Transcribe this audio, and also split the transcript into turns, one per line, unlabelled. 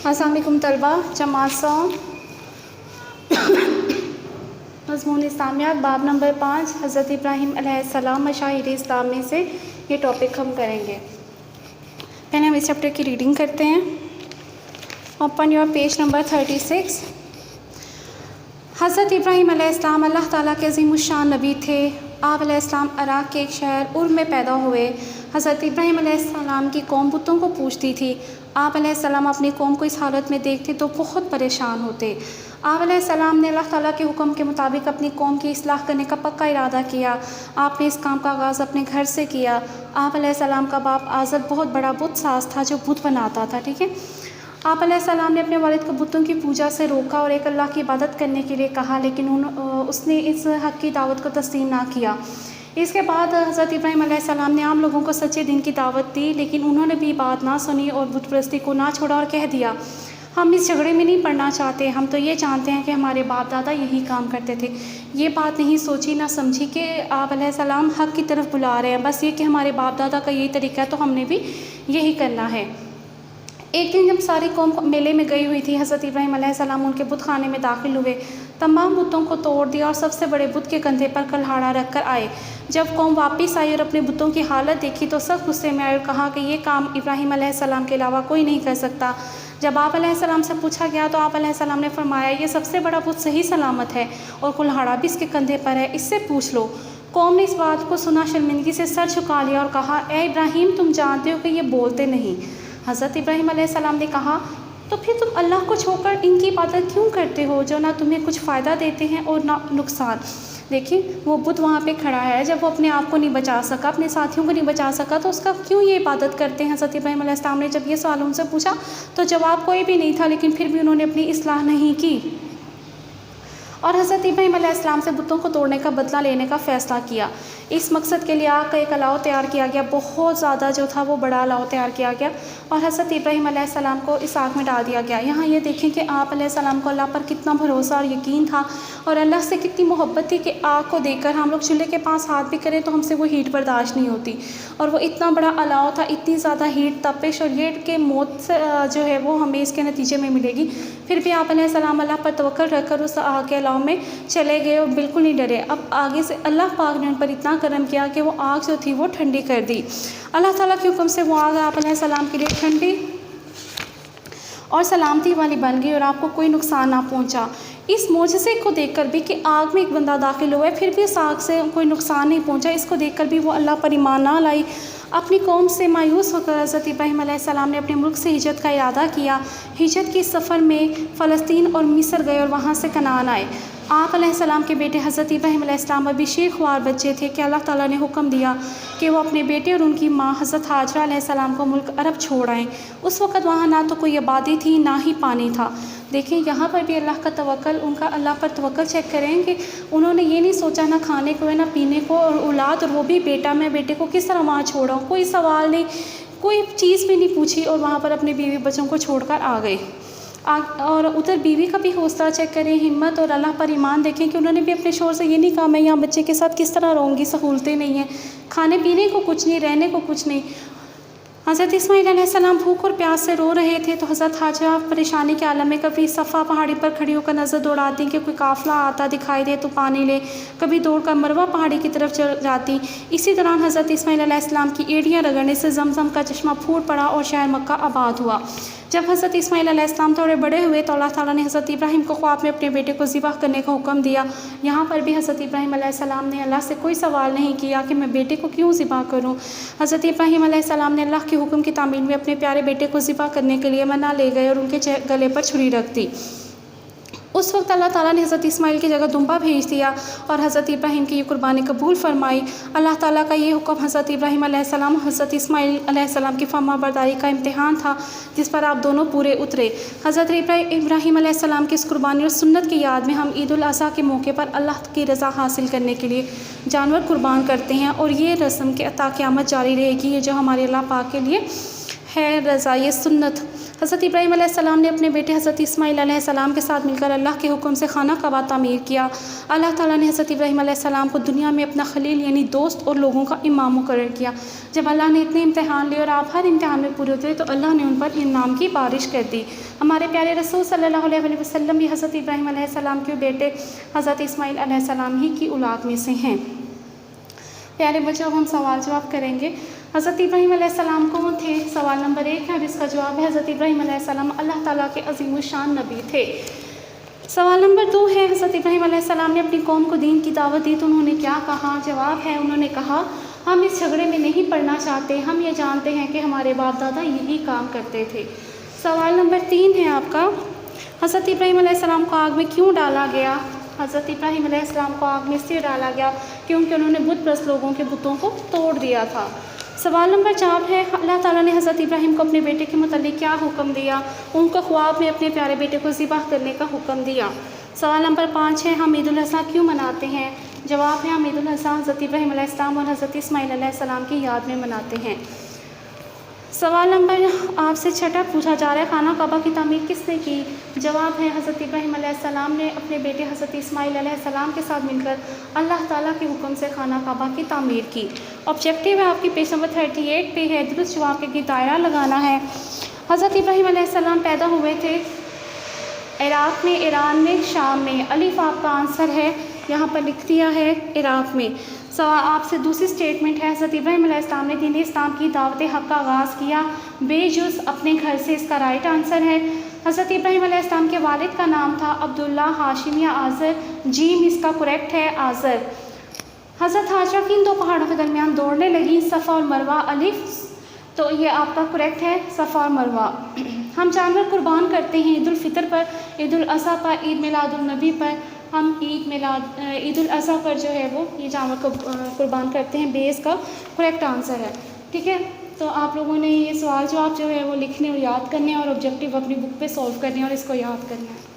अस्सलाम वालेकुम तलबा। जमात 100 मज़मून इस्लामियात बाब नंबर 5 हज़रत इब्राहीम अलैहिस्सलाम मशाहिर इस्लाम में से ये टॉपिक हम करेंगे। पहले हम इस चैप्टर की रीडिंग करते हैं। Open your page number 36। हज़रत इब्राहीम अलैहिस्सलाम अल्लाह ताला के अज़ीमुश्शान नबी थे। आप अलैहिस्सलाम इराक़ के एक शहर उर में पैदा हुए। हज़रत इब्राहीम अलैहिस्सलाम की कौम बुतों को पूजती थी। आप अलैहिस्सलाम अपनी कौम को इस हालत में देखते तो बहुत परेशान होते। आप अलैहिस्सलाम ने अल्लाह ताला के हुक्म के मुताबिक अपनी कौम की इस्लाह करने का पक्का इरादा किया। आपने इस काम का आगाज़ अपने घर से किया। आप अलैहिस्सलाम का बाप आज़र बहुत बड़ा बुत साज था जो बुत बनाता था। ठीक है। आप अलैहिस्सलाम ने अपने वालिद को बुतों की पूजा से रोका और एक अल्लाह की इबादत करने के लिए कहा, लेकिन उसने इस हक़ की दावत को तस्लीम ना किया। इसके बाद हज़रत इब्राहीम अलैहिस्सलाम ने आम लोगों को सच्चे दिन की दावत दी, लेकिन उन्होंने भी बात ना सुनी और बुत परस्ती को ना छोड़ा और कह दिया, हम इस झगड़े में नहीं पड़ना चाहते, हम तो ये जानते हैं कि हमारे बाप दादा यही काम करते थे। ये बात नहीं सोची ना समझी कि आप अलैहिस्सलाम हक़ की तरफ बुला रहे हैं, बस ये कि हमारे बाप दादा का यही तरीका है तो हमने भी यही करना है। एक दिन जब सारी कौम मेले में गई हुई थी, हज़रत इब्राहीम अलैहिस्सलाम उनके बुत खाने में दाखिल हुए। तमाम बुतों को तोड़ दिया और सबसे बड़े बुत के कंधे पर कल्हाड़ा रख कर आए। जब कौम वापस आई और अपने बुतों की हालत देखी तो सब गुस्से में आए और कहा कि ये काम इब्राहीम अलैहिस्सलाम के अलावा कोई नहीं कर सकता। जब आप अलैहिस्सलाम से पूछा गया तो आप अलैहिस्सलाम ने फरमाया, ये सबसे बड़ा बुत सही सलामत है और कुल्हाड़ा भी इसके कंधे पर है, इससे पूछ लो। कौम ने इस बात को सुना, शर्मिंदगी से सर झुका लिया और कहा, ए इब्राहीम, तुम जानते हो कि ये बोलते नहीं। हज़रत इब्राहीम अलैहिस्सलाम ने कहा, तो फिर तुम अल्लाह को छोड़कर इनकी इबादत क्यों करते हो जो ना तुम्हें कुछ फ़ायदा देते हैं और ना नुकसान। देखिए वो बुत वहाँ पे खड़ा है, जब वो अपने आप को नहीं बचा सका, अपने साथियों को नहीं बचा सका, तो उसका क्यों ये इबादत करते हैं। हज़रत इब्राहीम अलैहिस्सलाम ने जब ये सवाल उनसे पूछा तो जवाब कोई भी नहीं था, लेकिन फिर भी उन्होंने अपनी इस्लाह नहीं की और हज़रत इब्राहीम अलैहिस्सलाम से बुतों को तोड़ने का बदला लेने का फ़ैसला किया। इस मकसद के लिए आग का एक अलाव तैयार किया गया, बहुत ज़्यादा जो था वो बड़ा अलाव तैयार किया गया और हज़रत इब्राहीम अलैहिस्सलाम को इस आग में डाल दिया गया। यहाँ ये देखें कि आप अलैहिस्सलाम को अल्लाह पर कितना भरोसा और यकीन था और अल्लाह से कितनी मोहब्बत थी कि आग को देखकर हम लोग चूल्हे के पास हाथ भी करें तो हमसे वो हीट बर्दाश्त नहीं होती और वो इतना बड़ा अलाव था, इतनी ज़्यादा हीट, तपिश और ये कि मौत से जो है वो हमें इसके नतीजे में मिलेगी। फिर भी आप अलैहिस्सलाम अल्लाह पर तवक्कुल रखकर उस आग के अलाव में चले गए और बिल्कुल नहीं डरे। अब आगे से अल्लाह पाक ने उन पर इतना करम किया कि वो आग जो थी वो ठंडी कर दी। अल्लाह ताला के हुक्म से वो आग आप अलैहिस्सलाम के लिए ठंडी और सलामती वाली बन गई और आपको कोई नुकसान ना पहुंचा। इस मोजज़े को देखकर भी कि आग में एक बंदा दाखिल हुआ है, फिर भी उस आग से कोई नुकसान नहीं पहुंचा, इसको देखकर भी वो अल्लाह पर ईमान ना लाई। अपनी कौम से मायूस होकर हज़रत इब्राहीम अलैहिस्सलाम ने अपने मुल्क से हिजरत का इरादा किया। हिजरत के सफ़र में फ़लस्तीन और मिस्र गए और वहाँ से कनान आए। आप अलैहिस्सलाम के बेटे हज़रत इब्राहीम अलैहिस्सलाम अभी शेखवार बच्चे थे कि अल्लाह ताला ने हुक्म दिया कि वो अपने बेटे और उनकी माँ हज़रत हाजरा अलैहिस्सलाम को मुल्क अरब छोड़ आएँ। उस वक़्त वहाँ ना तो कोई आबादी थी ना ही पानी था। देखें यहाँ पर भी अल्लाह का तवक्ल, उनका अल्लाह पर तवक्ल चेक करें कि उन्होंने ये नहीं सोचा ना खाने को है ना पीने को और औलाद, और वो भी बेटा, मैं बेटे को किस तरह वहाँ छोड़ा, कोई सवाल नहीं, कोई चीज़ भी नहीं पूछी और वहाँ पर अपने बीवी बच्चों को छोड़कर आ गए। और उधर बीवी का भी हौसला चेक करें, हिम्मत और अल्लाह पर ईमान देखें कि उन्होंने भी अपने शोर से ये नहीं कहा मैं यहाँ बच्चे के साथ किस तरह रहूँगी, सहूलतें नहीं हैं, खाने पीने को कुछ नहीं, रहने को कुछ नहीं। हज़रत इस्माईल अलैहिस्सलाम भूख और प्यास से रो रहे थे तो हज़रत हाजरा परेशानी के आलम में कभी सफ़ा पहाड़ी पर खड़ी होकर नज़र दौड़ाती कि कोई काफ़िला आता दिखाई दे तो पानी ले, कभी दौड़कर मरवा पहाड़ी की तरफ चल जाती। इसी दौरान हज़रत इस्माईल अलैहिस्सलाम की एड़ियाँ रगड़ने से ज़मज़म का चश्मा फूट पड़ा और शहर मक्का आबाद हुआ। जब हज़रत इस्माईल अलैहिस्सलाम थोड़े बड़े हुए तो अल्लाह ताला ने हज़रत इब्राहीम को ख्वाब में अपने बेटे को ज़िबह करने का हुक्म दिया। यहाँ पर भी हज़रत इब्राहीम अलैहिस्सलाम ने अल्लाह से कोई सवाल नहीं किया कि मैं बेटे को क्यों ज़िबह करूँ। हज़रत इब्राहीम अलैहिस्सलाम ने अल्लाह के हुक्म की तामील में अपने प्यारे बेटे को ज़िबह करने के लिए मना ले गए और उनके गले पर छुरी रख दी। उस वक्त अल्लाह ताला ने हज़रत इस्माईल की जगह दुम्बा भेज दिया और हज़रत इब्राहीम की ये कुर्बानी कबूल फरमाई। अल्लाह ताला का ये हुक्म हज़रत इब्राहीम अलैहिस्सलाम हज़रत इस्माईल अलैहिस्सलाम की फरमाबरदारी का इम्तिहान था जिस पर आप दोनों पूरे उतरे। हज़रत इब्राहीम अलैहिस्सलाम की इस कुर्बानी और सुन्नत की याद में हम ईद उल अज़हा के मौके पर अल्लाह की रज़ा हासिल करने के लिए जानवर कुर्बान करते हैं और ये रस्म के ता क़यामत जारी रहेगी। ये जो हमारे अल्लाह पाक के लिए है रज़ा, ये सुन्नत حضرت ابراہیم علیہ السلام نے اپنے بیٹے حضرت اسماعیل علیہ السلام کے ساتھ مل کر اللہ کے حکم سے خانہ کعبہ تعمیر کیا۔ اللہ تعالیٰ نے حضرت ابراہیم علیہ السلام کو دنیا میں اپنا خلیل یعنی دوست اور لوگوں کا امام مقرر کیا۔ جب اللہ نے اتنے امتحان لیے اور آپ ہر امتحان میں پورے اترے تو اللہ نے ان پر انعام کی بارش کر دی۔ ہمارے پیارے رسول صلی اللہ علیہ وسلم بھی حضرت ابراہیم علیہ السلام کے بیٹے حضرت اسماعیل علیہ السلام ہی کی اولاد میں سے ہیں۔ پیارے بچوں، ہم سوال جواب کریں گے۔ حضرت ابراہیم علیہ السلام کون تھے؟ سوال نمبر 1 ہے اور اس کا جواب ہے حضرت ابراہیم علیہ السلام اللہ تعالیٰ کے عظیم الشان نبی تھے۔ سوال نمبر 2 ہے حضرت ابراہیم علیہ السلام نے اپنی قوم کو دین کی دعوت دی تو انہوں نے کیا کہا؟ جواب ہے انہوں نے کہا ہم اس جھگڑے میں نہیں پڑنا چاہتے، ہم یہ جانتے ہیں کہ ہمارے باپ دادا یہی کام کرتے تھے۔ سوال نمبر 3 ہے آپ کا، حضرت ابراہیم علیہ السلام کو آگ میں کیوں ڈالا گیا؟ حضرت ابراہیم علیہ السلام کو آگ میں اس لیے ڈالا گیا کیونکہ انہوں نے بت پرست لوگوں کے بتوں کو توڑ دیا تھا۔ سوال نمبر 4 ہے اللہ تعالیٰ نے حضرت ابراہیم کو اپنے بیٹے کے متعلق کیا حکم دیا؟ ان کو خواب میں اپنے پیارے بیٹے کو ذبح کرنے کا حکم دیا۔ سوال نمبر 5 ہے ہم عید الاضحیٰ کیوں مناتے ہیں؟ جواب ہے ہم عید الاضحیٰ حضرت ابراہیم علیہ السلام اور حضرت اسماعیل علیہ السلام کی یاد میں مناتے ہیں۔ سوال نمبر آپ سے 6 پوچھا جا رہا ہے خانہ کعبہ کی تعمیر کس نے کی؟ جواب ہے حضرت ابراہیم علیہ السلام نے اپنے بیٹے حضرت اسماعیل علیہ السلام کے ساتھ مل کر اللہ تعالیٰ کے حکم سے خانہ کعبہ کی تعمیر کی۔ آبجیکٹیو ہے آپ کی پیج نمبر 38 پہ ہے، درست جواب کے دائرہ لگانا ہے۔ حضرت ابراہیم علیہ السلام پیدا ہوئے تھے عراق میں، ایران میں، شام میں۔ الف آپ کا آنسر ہے، یہاں پر لکھ دیا ہے عراق میں۔ آپ سے دوسری سٹیٹمنٹ ہے حضرت ابراہیم علیہ السلام نے دین اسلام کی دعوت حق کا آغاز کیا بے جز اپنے گھر سے، اس کا رائٹ آنسر ہے۔ حضرت ابراہیم علیہ السلام کے والد کا نام تھا عبداللہ، ہاشم یا آزر؟ جیم اس کا کریکٹ ہے، آزر۔ حضرت حاجرہ کن 2 پہاڑوں کے درمیان دوڑنے لگیں؟ صفا اور مروہ، الف، تو یہ آپ کا کریکٹ ہے صفا اور مروہ۔ ہم جانور قربان کرتے ہیں عید الفطر پر، عید الاضحیٰ پر، عید میلاد النبی پر۔ ہم عید الاضحیٰ پر جو ہے وہ یہ جانور کو قربان کرتے ہیں، بے اس کا کریکٹ آنسر ہے، ٹھیک ہے۔ تو آپ لوگوں نے یہ سوال جواب جو ہے وہ لکھنے اور یاد کرنے ہیں اور آبجیکٹیو اپنی بک پہ سولو کرنے ہیں اور اس کو یاد کرنا ہے۔